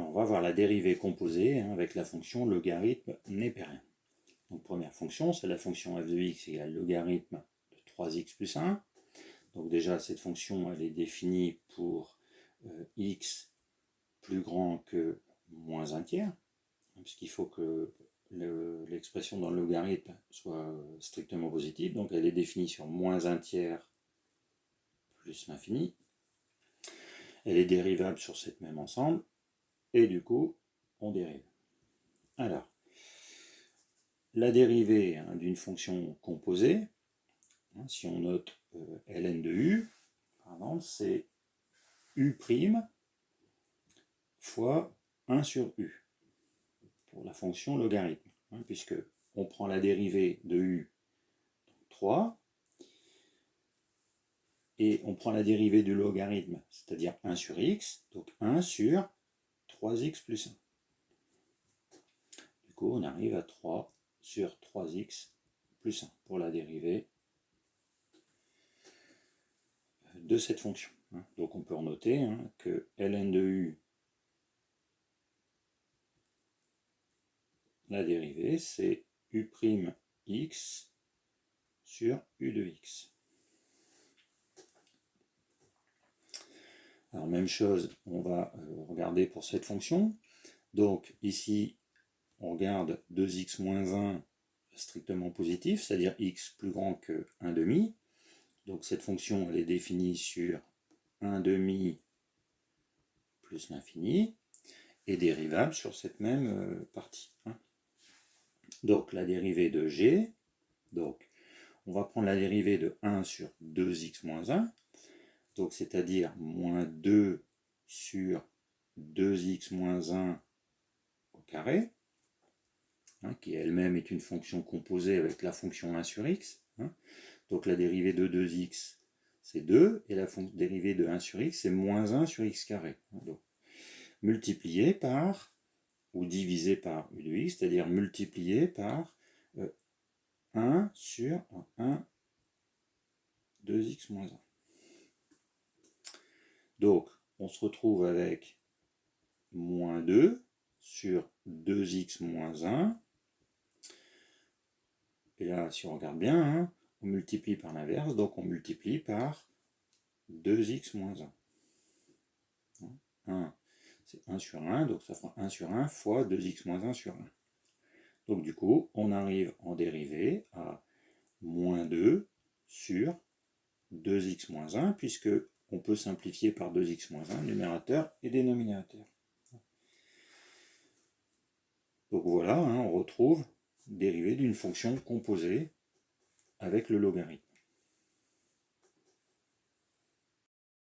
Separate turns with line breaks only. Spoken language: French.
Alors on va voir la dérivée composée avec la fonction logarithme népérien. Donc première fonction, c'est la fonction f de x égale logarithme de 3x plus 1. Donc déjà cette fonction elle est définie pour x plus grand que moins un tiers, puisqu'il faut que l'expression dans le logarithme soit strictement positive. Donc elle est définie sur moins un tiers plus l'infini. Elle est dérivable sur cette même ensemble. Et du coup, on dérive. Alors, la dérivée d'une fonction composée, si on note ln de u, par exemple, c'est u' fois 1 sur u, pour la fonction logarithme, puisque on prend la dérivée de u, 3, et on prend la dérivée du logarithme, c'est-à-dire 1 sur x, donc 1 sur 3x plus 1. Du coup, on arrive à 3 sur 3x plus 1 pour la dérivée de cette fonction. Donc on peut noter que ln de u, la dérivée, c'est u'x sur u de x. Alors même chose, on va regarder pour cette fonction. Donc ici, on regarde 2x moins 1 strictement positif, c'est-à-dire x plus grand que 1 demi. Donc cette fonction, elle est définie sur 1 demi plus l'infini, et dérivable sur cette même partie. Donc la dérivée de g, donc on va prendre la dérivée de 1 sur 2x moins 1, donc c'est-à-dire moins 2 sur 2x moins 1 au carré, qui elle-même est une fonction composée avec la fonction 1 sur x. Donc la dérivée de 2x, c'est 2, et la dérivée de 1 sur x, c'est moins 1 sur x carré. Donc, multiplié par, ou divisé par u de x, c'est-à-dire multiplié par 1 sur 1, 2x moins 1. Donc, on se retrouve avec moins 2 sur 2x moins 1. Et là, si on regarde bien, on multiplie par l'inverse, donc on multiplie par 2x moins 1. 1, c'est 1 sur 1, donc ça fera 1 sur 1 fois 2x moins 1 sur 1. Donc du coup, on arrive en dérivée à moins 2 sur 2x moins 1, puisque on peut simplifier par 2x moins 1, numérateur et dénominateur. Donc voilà, on retrouve dérivée d'une fonction composée avec le logarithme.